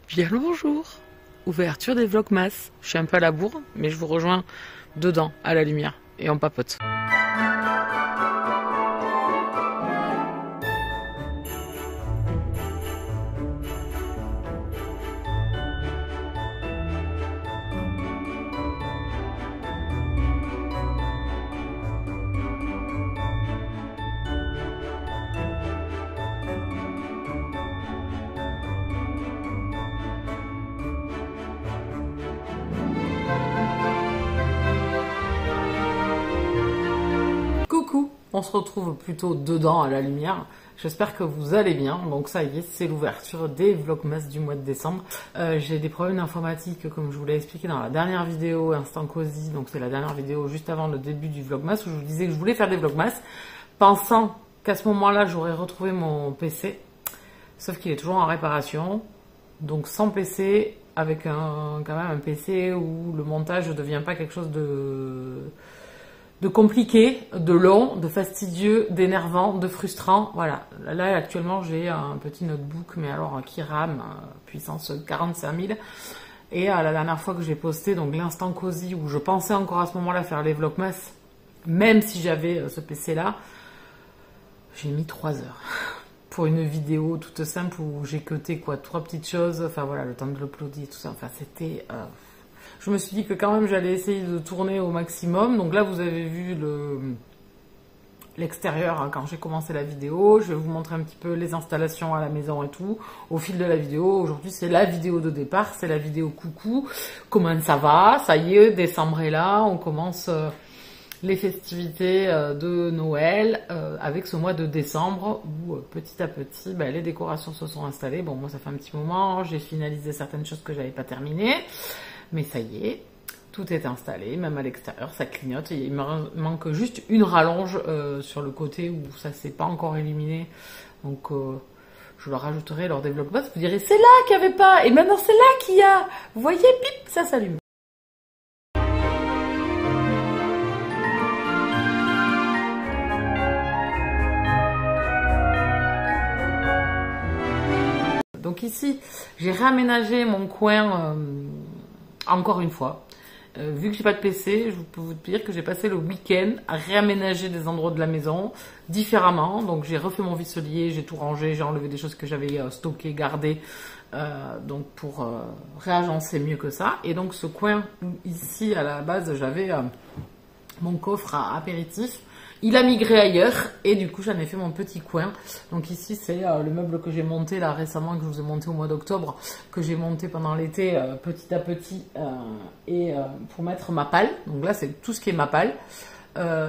Bien le bonjour. Ouverture des Vlogmas. Je suis un peu à la bourre, mais je vous rejoins dedans, à la lumière, et on papote. Coucou, on se retrouve plutôt dedans à la lumière. J'espère que vous allez bien. Donc ça y est, c'est l'ouverture des Vlogmas du mois de décembre. J'ai des problèmes d'informatique comme je vous l'ai expliqué dans la dernière vidéo Instant Cozy. Donc c'est la dernière vidéo juste avant le début du Vlogmas où je vous disais que je voulais faire des Vlogmas pensant qu'à ce moment-là j'aurais retrouvé mon PC. Sauf qu'il est toujours en réparation. Donc sans PC, avec quand même un PC où le montage ne devient pas quelque chose de compliqué, de long, de fastidieux, d'énervant, de frustrant. Voilà. Là, actuellement, j'ai un petit notebook, mais alors qui rame, puissance 45 000. Et la dernière fois que j'ai posté, donc l'instant cosy, où je pensais encore à ce moment-là faire les vlogmas, même si j'avais ce PC-là, j'ai mis 3 heures pour une vidéo toute simple où j'ai cuté quoi, 3 petites choses. Enfin voilà, le temps de l'uploader, tout ça. Enfin, c'était... Je me suis dit que quand même j'allais essayer de tourner au maximum. Donc là vous avez vu l'extérieur hein, quand j'ai commencé la vidéo. Je vais vous montrer un petit peu les installations à la maison et tout au fil de la vidéo. Aujourd'hui c'est la vidéo de départ, c'est la vidéo coucou. Comment ça va? Ça y est, décembre est là, on commence les festivités de Noël avec ce mois de décembre où petit à petit les décorations se sont installées. Bon moi ça fait un petit moment, j'ai finalisé certaines choses que j'avais pas terminées. Mais ça y est, tout est installé, même à l'extérieur, ça clignote. Il me manque juste une rallonge sur le côté où ça s'est pas encore éliminé. Donc je le rajouterai lors des vlogmas. Vous direz, c'est là qu'il n'y avait pas, et maintenant c'est là qu'il y a. Vous voyez, pip, ça s'allume. Donc ici, j'ai réaménagé mon coin encore une fois. Vu que j'ai pas de PC, je peux vous dire que j'ai passé le week-end à réaménager des endroits de la maison différemment. Donc j'ai refait mon visselier, j'ai tout rangé, j'ai enlevé des choses que j'avais stockées, gardées. Donc pour réagencer mieux que ça. Et donc ce coin ici, à la base, j'avais mon coffre à apéritif. Il a migré ailleurs et du coup j'en ai fait mon petit coin. Donc ici c'est le meuble que j'ai monté là récemment, que je vous ai monté au mois d'octobre, que j'ai monté pendant l'été petit à petit et pour mettre ma palle. Donc là c'est tout ce qui est ma palle.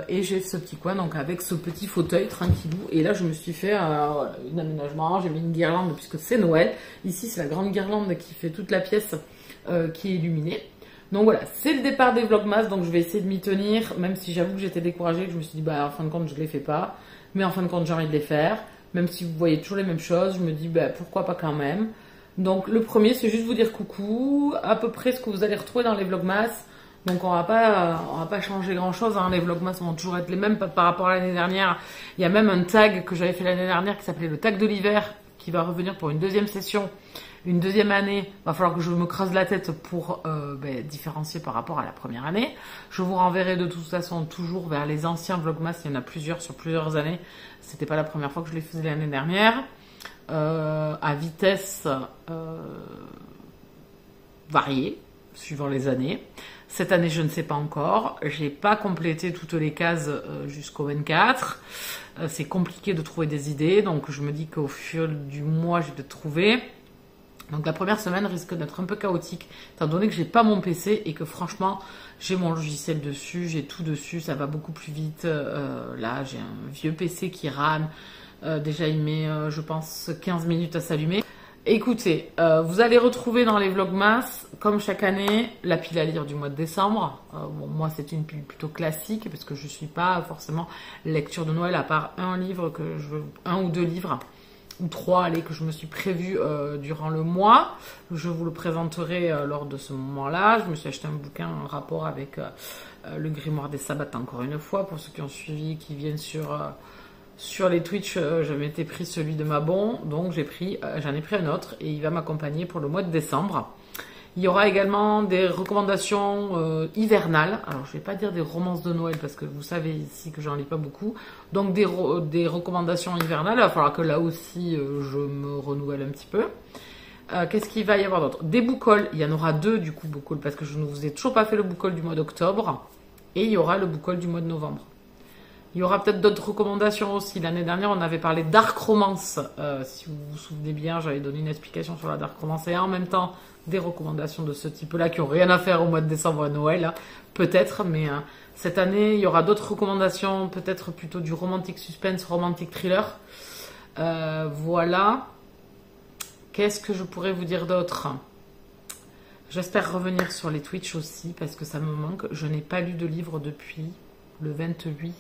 Et j'ai ce petit coin donc avec ce petit fauteuil tranquillou. Et là je me suis fait un aménagement, j'ai mis une guirlande puisque c'est Noël. Ici c'est la grande guirlande qui fait toute la pièce qui est illuminée. Donc voilà, c'est le départ des vlogmas, donc je vais essayer de m'y tenir, même si j'avoue que j'étais découragée, que je me suis dit, en fin de compte, je ne les fais pas, mais en fin de compte, j'ai envie de les faire, même si vous voyez toujours les mêmes choses, je me dis, pourquoi pas quand même. Donc le premier, c'est juste vous dire coucou, à peu près ce que vous allez retrouver dans les vlogmas, donc on va pas changer grand chose, hein. Les vlogmas vont toujours être les mêmes par rapport à l'année dernière. Il y a même un tag que j'avais fait l'année dernière qui s'appelait le tag de l'hiver, qui va revenir pour une deuxième session. Une deuxième année, va falloir que je me creuse la tête pour différencier par rapport à la première année. Je vous renverrai de toute façon toujours vers les anciens vlogmas, il y en a plusieurs sur plusieurs années. C'était pas la première fois que je les faisais l'année dernière. À vitesse variée, suivant les années. Cette année, je ne sais pas encore. J'ai pas complété toutes les cases jusqu'au 24. C'est compliqué de trouver des idées, donc je me dis qu'au fil du mois, je vais trouver. Donc la première semaine risque d'être un peu chaotique, étant donné que j'ai pas mon PC et que franchement, j'ai mon logiciel dessus, j'ai tout dessus, ça va beaucoup plus vite. Là, j'ai un vieux PC qui rame. Déjà, il met, je pense, 15 minutes à s'allumer. Écoutez, vous allez retrouver dans les vlogmas, comme chaque année, la pile à lire du mois de décembre. Bon, moi, c'est une pile plutôt classique parce que je suis pas forcément lecture de Noël, à part un ou deux livres. Ou 3, allez, que je me suis prévu durant le mois. Je vous le présenterai lors de ce moment-là. Je me suis acheté un bouquin en rapport avec le grimoire des sabbats, encore une fois, pour ceux qui ont suivi, qui viennent sur Sur les Twitch, je m'étais pris celui de Mabon, donc j'en ai pris un autre et il va m'accompagner pour le mois de décembre. Il y aura également des recommandations hivernales. Alors, je ne vais pas dire des romances de Noël parce que vous savez ici que j'en lis pas beaucoup. Donc, des recommandations hivernales. Il va falloir que là aussi, je me renouvelle un petit peu. Qu'est-ce qu'il va y avoir d'autre? Des book hauls. Il y en aura 2 du coup, book haul, parce que je ne vous ai toujours pas fait le book haul du mois d'octobre. Et il y aura le book haul du mois de novembre. Il y aura peut-être d'autres recommandations aussi. L'année dernière, on avait parlé dark romance. Si vous vous souvenez bien, j'avais donné une explication sur la dark romance. Et en même temps, des recommandations de ce type-là qui n'ont rien à faire au mois de décembre à Noël. Hein. Peut-être, mais cette année, il y aura d'autres recommandations. Peut-être plutôt du romantic suspense, romantic thriller. Voilà. Qu'est-ce que je pourrais vous dire d'autre? J'espère revenir sur les Twitch aussi parce que ça me manque. Je n'ai pas lu de livre depuis le 28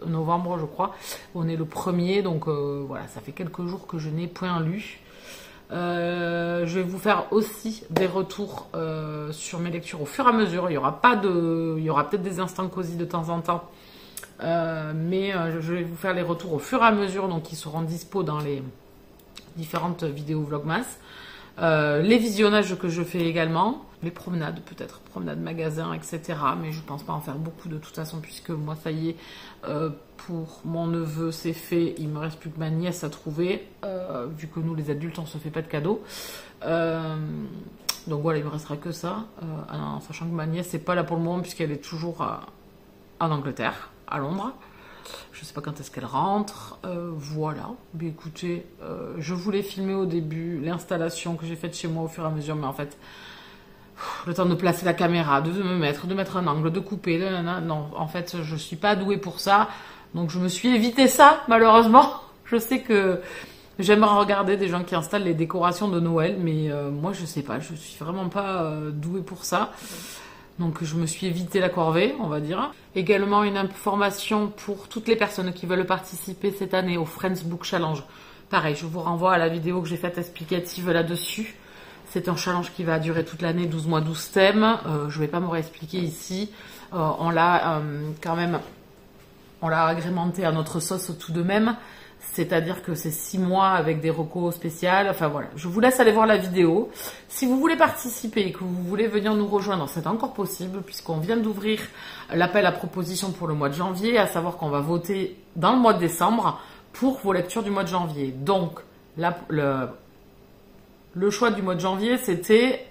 novembre, je crois. On est le 1er, donc voilà, ça fait quelques jours que je n'ai point lu. Je vais vous faire aussi des retours sur mes lectures au fur et à mesure. Il y aura peut-être des instants cosy de temps en temps. Mais je vais vous faire les retours au fur et à mesure, donc ils seront dispo dans les différentes vidéos Vlogmas. Les visionnages que je fais également, les promenades peut-être, promenades magasins, etc. Mais je pense pas en faire beaucoup de toute façon puisque moi ça y est, pour mon neveu c'est fait, il me reste plus que ma nièce à trouver, vu que nous les adultes on se fait pas de cadeaux. Donc voilà, il me restera que ça, en sachant que ma nièce c'est pas là pour le moment puisqu'elle est toujours en Angleterre, à Londres. Je sais pas quand est-ce qu'elle rentre. Voilà. Mais écoutez, je voulais filmer au début l'installation que j'ai faite chez moi au fur et à mesure, mais en fait, le temps de placer la caméra, de mettre un angle, de couper, non, en fait, je suis pas douée pour ça. Donc je me suis évité ça, malheureusement. Je sais que j'aimerais regarder des gens qui installent les décorations de Noël, mais moi je sais pas, je suis vraiment pas douée pour ça. Donc je me suis évité la corvée, on va dire. Également une information pour toutes les personnes qui veulent participer cette année au Friends Book Challenge. Pareil, je vous renvoie à la vidéo que j'ai faite explicative là-dessus. C'est un challenge qui va durer toute l'année, 12 mois, 12 thèmes. Je vais pas me réexpliquer ici. On l'a quand même, on l'a agrémenté à notre sauce tout de même. C'est-à-dire que c'est 6 mois avec des recos spéciales. Enfin voilà, je vous laisse aller voir la vidéo. Si vous voulez participer et que vous voulez venir nous rejoindre, c'est encore possible puisqu'on vient d'ouvrir l'appel à proposition pour le mois de janvier, à savoir qu'on va voter dans le mois de décembre pour vos lectures du mois de janvier. Donc, le choix du mois de janvier, c'était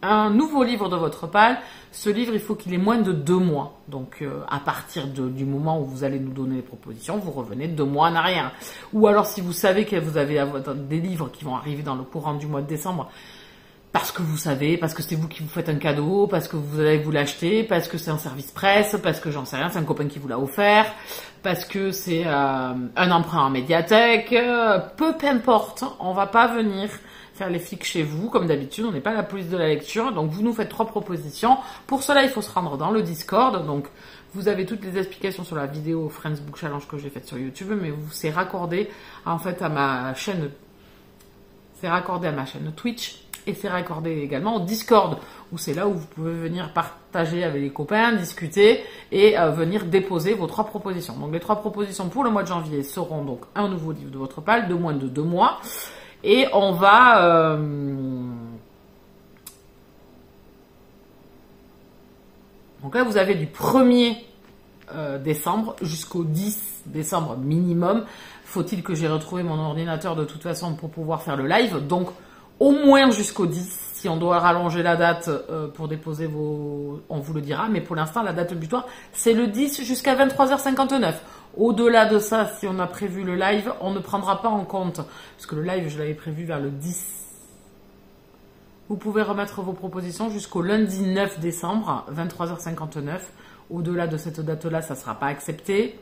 un nouveau livre de votre pal. Ce livre, il faut qu'il ait moins de 2 mois. Donc, à partir du moment où vous allez nous donner les propositions, vous revenez 2 mois en arrière. Ou alors, si vous savez que vous avez des livres qui vont arriver dans le courant du mois de décembre, parce que vous savez, parce que c'est vous qui vous faites un cadeau, parce que vous allez vous l'acheter, parce que c'est un service presse, parce que j'en sais rien, c'est un copain qui vous l'a offert, parce que c'est un emprunt en médiathèque, peu importe, on va pas venir faire les flics chez vous, comme d'habitude, on n'est pas la police de la lecture, donc vous nous faites 3 propositions. Pour cela, il faut se rendre dans le Discord, donc vous avez toutes les explications sur la vidéo Friends Book Challenge que j'ai faite sur YouTube, mais c'est raccordé en fait à ma chaîne, Twitch, et c'est raccordé également au Discord, où c'est là où vous pouvez venir partager avec les copains, discuter et venir déposer vos 3 propositions. Donc les 3 propositions pour le mois de janvier seront donc un nouveau livre de votre pal, de moins de 2 mois, et on va donc là vous avez du 1er décembre jusqu'au 10 décembre minimum. Faut-il que j'ai retrouvé mon ordinateur de toute façon pour pouvoir faire le live, donc au moins jusqu'au 10. Si on doit rallonger la date pour déposer vos... On vous le dira, mais pour l'instant, la date butoir, c'est le 10 jusqu'à 23h59. Au-delà de ça, si on a prévu le live, on ne prendra pas en compte, parce que le live, je l'avais prévu vers le 10. Vous pouvez remettre vos propositions jusqu'au lundi 9 décembre, 23h59. Au-delà de cette date-là, ça ne sera pas accepté.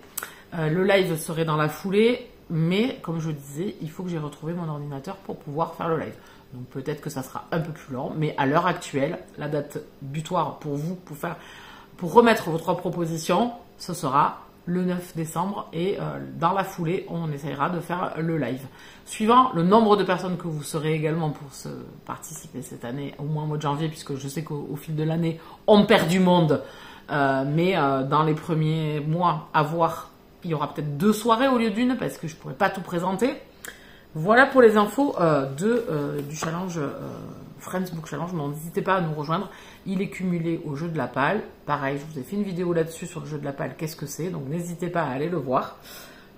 Le live serait dans la foulée, mais comme je disais, il faut que j'ai retrouvé mon ordinateur pour pouvoir faire le live. Donc peut-être que ça sera un peu plus lent, mais à l'heure actuelle, la date butoir pour vous, pour remettre vos 3 propositions, ce sera le 9 décembre et dans la foulée, on essayera de faire le live. Suivant le nombre de personnes que vous serez également pour participer cette année, au moins au mois de janvier, puisque je sais qu'au fil de l'année, on perd du monde, mais dans les premiers mois, à voir Il y aura peut-être 2 soirées au lieu d'une parce que je pourrais pas tout présenter. Voilà pour les infos du challenge Friends Book Challenge. N'hésitez pas à nous rejoindre. Il est cumulé au jeu de la palle. Pareil, je vous ai fait une vidéo là-dessus sur le jeu de la palle. Qu'est-ce que c'est? Donc n'hésitez pas à aller le voir.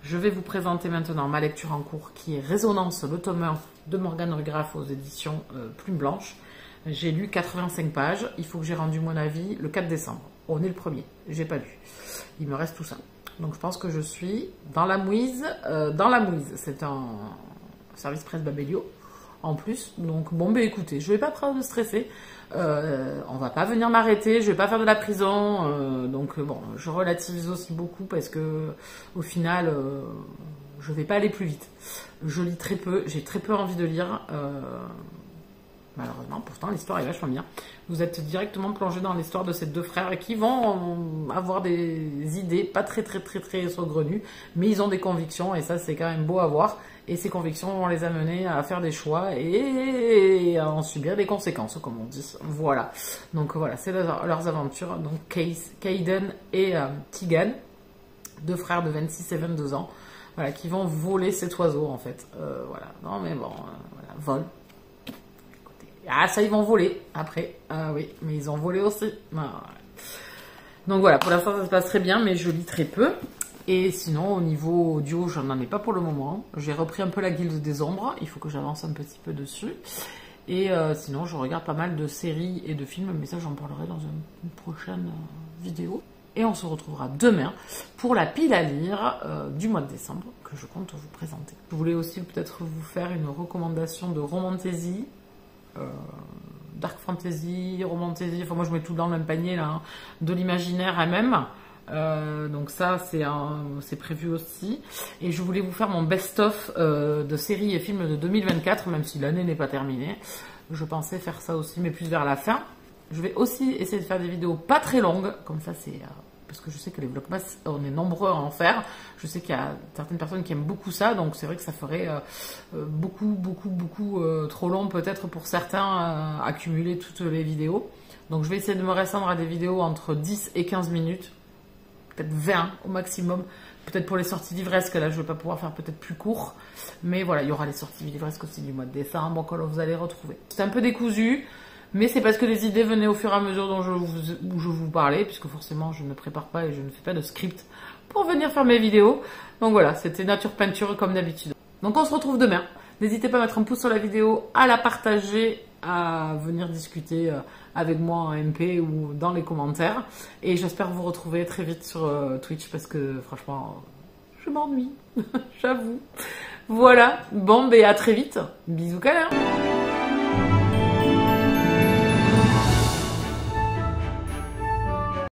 Je vais vous présenter maintenant ma lecture en cours qui est Résonance, le tome 1 de Morgane Rugraff aux éditions Plume Blanche. J'ai lu 85 pages. Il faut que j'ai rendu mon avis le 4 décembre. On est le 1er. J'ai pas lu. Il me reste tout ça. Donc je pense que je suis dans la mouise. C'est un service presse Babelio en plus. Donc bon, ben écoutez, je vais pas trop me stresser. On va pas venir m'arrêter. Je vais pas faire de la prison. Donc bon, je relativise aussi beaucoup parce que au final, je vais pas aller plus vite. Je lis très peu. J'ai très peu envie de lire. Malheureusement, pourtant l'histoire est vachement bien. Vous êtes directement plongé dans l'histoire de ces 2 frères qui vont avoir des idées pas très saugrenues, mais ils ont des convictions et ça c'est quand même beau à voir. Et ces convictions vont les amener à faire des choix et à en subir les conséquences, comme on dit. Voilà. Donc voilà, c'est leurs aventures. Donc Caden et Tegan, 2 frères de 26 et 22 ans, voilà, qui vont voler cet oiseau en fait. Voilà. Non mais bon, voilà, vol. Ah, ça, ils vont voler après. Ah oui, mais ils ont volé aussi. Ah, ouais. Donc voilà, pour l'instant, ça se passe très bien, mais je lis très peu. Et sinon, au niveau audio, j'en ai pas pour le moment. J'ai repris un peu la Guilde des Ombres. Il faut que j'avance un petit peu dessus. Et sinon, je regarde pas mal de séries et de films, mais ça, j'en parlerai dans une prochaine vidéo. Et on se retrouvera demain pour la pile à lire du mois de décembre que je compte vous présenter. Je voulais aussi peut-être vous faire une recommandation de romantasy. Dark fantasy, romantasy, enfin moi je mets tout dans le même panier là, hein, de l'imaginaire MM. Donc ça c'est prévu aussi. Et je voulais vous faire mon best-of de séries et films de 2024, même si l'année n'est pas terminée. Je pensais faire ça aussi, mais plus vers la fin. Je vais aussi essayer de faire des vidéos pas très longues, comme ça c'est... parce que je sais que les vlogmas, on est nombreux à en faire. Je sais qu'il y a certaines personnes qui aiment beaucoup ça, donc c'est vrai que ça ferait beaucoup trop long peut-être pour certains accumuler toutes les vidéos. Donc je vais essayer de me restreindre à des vidéos entre 10 et 15 minutes, peut-être 20 au maximum. Peut-être pour les sorties livresques, là je ne vais pas pouvoir faire peut-être plus court. Mais voilà, il y aura les sorties livresques aussi du mois de décembre que vous allez retrouver. C'est un peu décousu. Mais c'est parce que les idées venaient au fur et à mesure dont je vous parlais, puisque forcément je ne prépare pas et je ne fais pas de script pour venir faire mes vidéos. Donc voilà, c'était nature peinture comme d'habitude. Donc on se retrouve demain. N'hésitez pas à mettre un pouce sur la vidéo, à la partager, à venir discuter avec moi en MP ou dans les commentaires. Et j'espère vous retrouver très vite sur Twitch parce que franchement, je m'ennuie, j'avoue. Voilà, bon, ben à très vite. Bisous câlins.